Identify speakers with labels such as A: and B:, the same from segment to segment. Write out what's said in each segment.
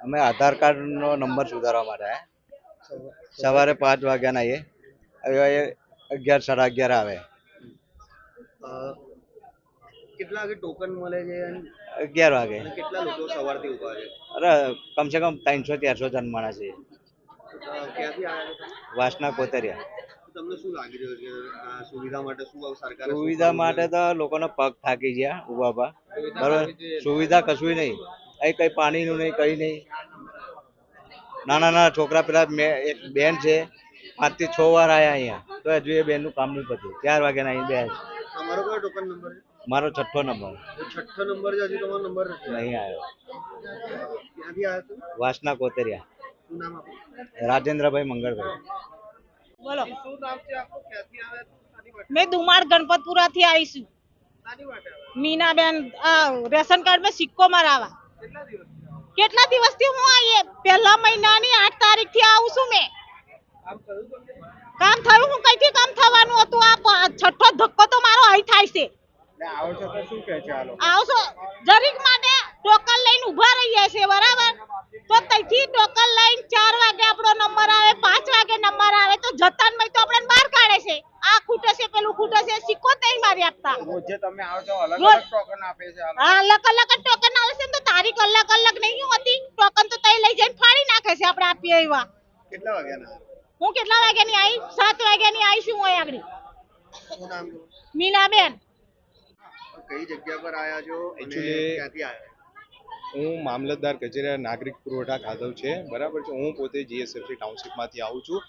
A: અમે આધાર કાર્ડનો નંબર સુધારવા માટે સવારે 5 વાગ્યાના આવીએ, હવે 11 સાડા 11 આવે.
B: કેટલા વાગે ટોકન મળે છે?
A: 11 વાગે.
B: કેટલા લોકો સવારથી ઉભા છે?
A: અરે કમસે કમ 300-400 જણ માણસ છે.
B: ક્યાંથી આવ્યા?
A: વાસના કોતરિયા.
B: તમને શું લાગી રહ્યું છે આ સુવિધા માટે? શું સરકાર
A: સુવિધા માટે તો લોકોનો પગ થાકી ગયા ઉભા બરોબર. સુવિધા કશું નહીં, અહીં કઈ પાણીનું નહીં, કઈ નહીં. નાના છોકરા, પેલા એક બેન છે 5 થી 6 વાર આવ્યા અહીંયા, તો હજુ એ બેનનું કામ નહીં પત્યું. 4 વાગ્યાના અહીં બે.
B: તમારો કયો ટોકન નંબર છે?
A: મારો 6થો નંબર.
B: 6થો નંબર છે, હજુ તમારો નંબર
A: નહીં આવ્યો.
B: ક્યાંથી આવ્યો તું?
A: વાસના કોતરિયા.
B: શું નામ આપનું?
A: રાજેન્દ્રભાઈ મંગળભાઈ.
C: બોલો.
B: શું નામ છે આપનું? ક્યાંથી આવ્યા?
C: मैं दुमाड़ गणपतपुरा थी आई छू. मीनाबेन रेशन कार्ड में सिक्को मरावा. કેટલા દિવસથી હું આયે? પહેલા મહિનાની 8 તારીખથી આવું છું મેં. કામ થયું? હું કઈથી કામ થવાનું હતું? આ છઠ્ઠો ધક્કો તો મારો અહીં થાય છે.
B: આવો છો તો શું કહે છે આ લોકો?
C: આવશો જરીક માટે ટોકન લઈને ઊભા રહીએ છે, બરાબર? તો તઈથી ટોકન લઈને 4 વાગે આપણો નંબર આવે, 5 વાગે નંબર આવે, તો જતાનમાં તો આપણને બહાર કાઢે છે. આ ખૂટે છે, પેલું ખૂટે છે, સિક્કો તઈ મારી આપતા.
B: રોજે તમે આવો છો, અલગ અલગ ટોકન આપે છે?
C: હા, અલગ અલગ ટોકન આવે છે, તો તારીખ અલગ અલગ નહીં હોતી. ટોકન તો તઈ લઈ જઈને ફાડી નાખે છે આપણે આપીએ એવા.
B: કેટલા વાગ્યાના?
C: હું કેટલા વાગ્યાની આવી? 7 વાગ્યાની આવી છું હું આગળ.
B: શું નામ છે?
C: મીનાબેન.
B: કઈ જગ્યા પર આયા છો?
D: Actually,
B: ક્યાંથી આયા?
D: હું મામલતદાર કચેરી નાગરિક પુરવઠા ખાતું છે, બરાબર છે. હું પોતે જીએસએફસી ટાઉનશીપમાંથી આવું છું.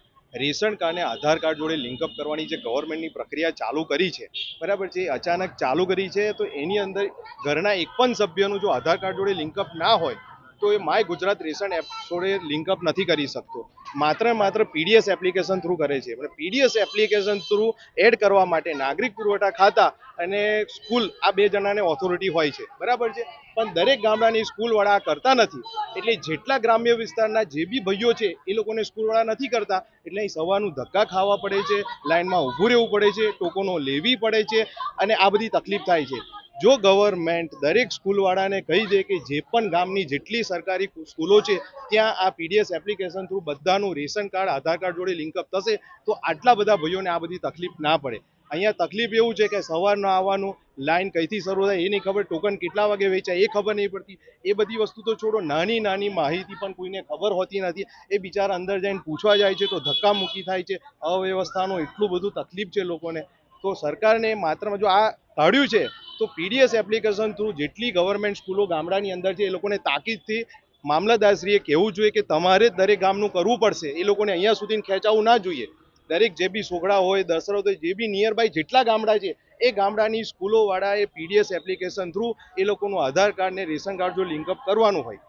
D: રેશન કાર્ડને આધાર કાર્ડ જોડે લિંકઅપ કરવાની જે ગવર્મેન્ટની પ્રક્રિયા ચાલુ કરી છે, બરાબર છે, એ અચાનક ચાલુ કરી છે. તો એની અંદર ઘરના એક પણ સભ્યનું જો આધાર કાર્ડ જોડે લિંકઅપ ના હોય તો એ માય ગુજરાત રેશન એપ જોડે લિંકઅપ નથી કરી શકતો. માત્ર પીડીએસ એપ્લિકેશન થ્રુ કરે છે. પીડીએસ એપ્લિકેશન થ્રુ એડ કરવા માટે નાગરિક પુરવઠા ખાતા અને સ્કૂલ આ બે જણાને ઓથોરિટી હોય છે, બરાબર છે. પણ દરેક ગામડાની સ્કૂલવાળા કરતા નથી. એટલે જેટલા ગ્રામ્ય વિસ્તારના જે બી ભાઈઓ છે એ લોકોને સ્કૂલવાળા નથી કરતા, એટલે અહીં સવારનું ધક્કા ખાવા પડે છે, લાઇનમાં ઊભું રહેવું પડે છે, ટોકનો લેવી પડે છે, અને આ બધી તકલીફ થાય છે. જો ગવર્મેન્ટ દરેક સ્કૂલવાળાને કહી દે કે જે પણ ગામની જેટલી સરકારી સ્કૂલો છે ત્યાં આ પીડીએસ એપ્લિકેશન થ્રુ બધાનું રેશન કાર્ડ આધાર કાર્ડ જોડે લિંકઅપ થશે, તો આટલા બધા ભાઈઓને આ બધી તકલીફ ના પડે. અહીંયા તકલીફ એવું છે કે સવારના આવવાનું, લાઈન કઈથી શરૂ થાય એ નહીં ખબર, ટોકન કેટલા વાગે વેચાય એ ખબર નહીં પડતી. એ બધી વસ્તુ તો છોડો, નાની માહિતી પણ કોઈને ખબર હોતી નથી. એ બિચારા અંદર જઈને પૂછવા જાય છે તો ધક્કા મૂકી થાય છે. અવ્યવસ્થાનો એટલું બધું તકલીફ છે લોકોને. તો સરકારને માત્રમાં જો આ કાઢ્યું છે તો પીડીએસ એપ્લિકેશન થ્રુ જેટલી ગવર્મેન્ટ સ્કૂલો ગામડાની અંદર છે એ લોકોને તાકીદથી મામલતદારશ્રીએ કહેવું જોઈએ કે તમારે દરેક ગામનું કરવું પડશે. એ લોકોને અહીંયા સુધી ખેંચાવું ના જોઈએ. દરેક જે બી સોગડા હોય, દસરથ હોય, જે બી નિયર બાય જેટલા ગામડા છે એ ગામડાની સ્કૂલોવાળાએ પીડીએસ એપ્લિકેશન થ્રુ એ લોકોનું આધાર કાર્ડ ને રેશન કાર્ડ જો લિંકઅપ કરવાનું હોય,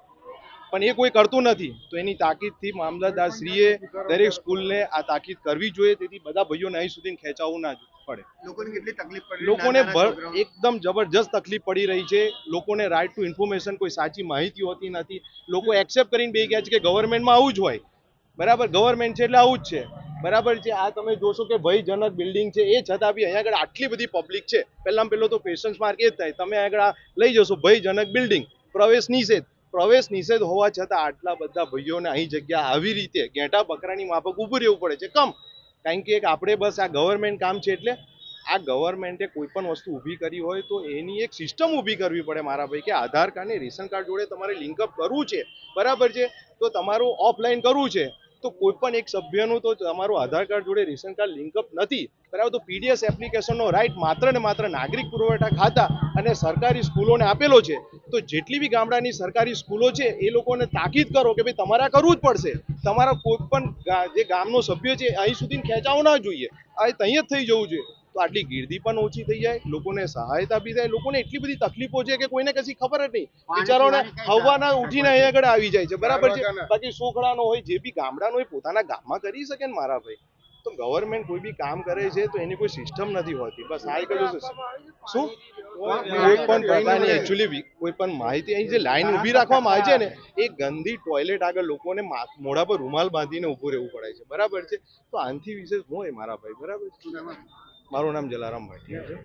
D: પણ એ કોઈ કરતું નથી. તો એની તાકીદથી મામલતદારશ્રીએ દરેક સ્કૂલને આ તાકીદ કરવી જોઈએ, તેથી બધા ભાઈઓને અહીં સુધી ખેંચાવું ના પડે.
B: લોકોને કેટલી તકલીફ પડી?
D: લોકોને એકદમ જબરજસ્ત તકલીફ પડી રહી છે. લોકોને રાઇટ ટુ ઇન્ફોર્મેશન કોઈ સાચી માહિતી હોતી નથી. લોકો એક્સેપ્ટ કરીને બેસી ગયા છે કે ગવર્મેન્ટમાં આવું જ હોય, બરાબર, ગવર્મેન્ટ છે એટલે આવું જ છે, બરાબર છે. આ તમે જોશો કે ભયજનક બિલ્ડિંગ છે, એ છતાં બી અહીંયા આગળ આટલી બધી પબ્લિક છે. પહેલો તો પેશન્સ માર્ક એ જ થાય, તમે આગળ લઈ જશો ભયજનક બિલ્ડિંગ, પ્રવેશ નિષેધ હોવા છતાં આટલા બધા ભાઈઓને અહીં જગ્યા આવી રીતે ઘેટા બકરાની માફક ઊભું રહેવું પડે છે. કારણ કે આપણે બસ આ ગવર્મેન્ટ કામ છે, એટલે આ ગવર્મેન્ટે કોઈ પણ વસ્તુ ઊભી કરી હોય તો એની એક સિસ્ટમ ઊભી કરવી પડે મારા ભાઈ, કે આધાર કાર્ડ ને રેશન કાર્ડ જોડે તમારે લિંકઅપ કરવું છે, બરાબર છે, તો તમારું ઓફલાઈન કરવું છે, તો કોઈ પણ એક સભ્યનું તો તમારું આધાર કાર્ડ જોડે રેશન કાર્ડ લિંકઅપ નથી, બરાબર. તો પીડીએસ એપ્લિકેશનનો રાઇટ માત્ર ને માત્ર નાગરિક પુરવઠા ખાતા અને સરકારી સ્કૂલોને આપેલો છે. તો જેટલી બી ગામડાની સરકારી સ્કૂલો છે એ લોકોને તાકીદ કરો કે ભાઈ તમારે કરવું જ પડશે. તમારા કોઈ પણ જે ગામનો સભ્ય છે અહીં સુધી ખેંચાવો ના જોઈએ, આ ત્યાં જ થઈ જવું જોઈએ. તો આટલી ગીર્દી પણ ઓછી થઈ જાય, લોકોને સહાયતા બી થાય. લોકોને એટલી બધી તકલીફો છે કે કોઈને કશી ખબર જ નહીં. બિચારોને હવાના ઉઠીને અહીં આગળ આવી જાય છે, બરાબર છે. બાકી સોખડાનો હોય, જે બી ગામડાનો હોય, પોતાના ગામમાં કરી શકે ને મારા ભાઈ. તો ગવર્મેન્ટ કોઈ બી કામ કરે છે તો એની કોઈ સિસ્ટમ નથી હોતી. બસ આ એક જ શું કોઈ પણ પ્રકારની એકચ્યુઅલી કોઈ પણ માહિતી, અહીં જે લાઈન ઊભી રાખવામાં આવે છે ને, એ ગંદી ટોયલેટ આગળ લોકોને મોઢા પર રૂમાલ બાંધીને ઊભું રહેવું પડે છે, બરાબર છે. તો આનાથી વિશેષ શું હોય મારા ભાઈ, બરાબર છે. મારું નામ જલારામ ભાટિયા છે.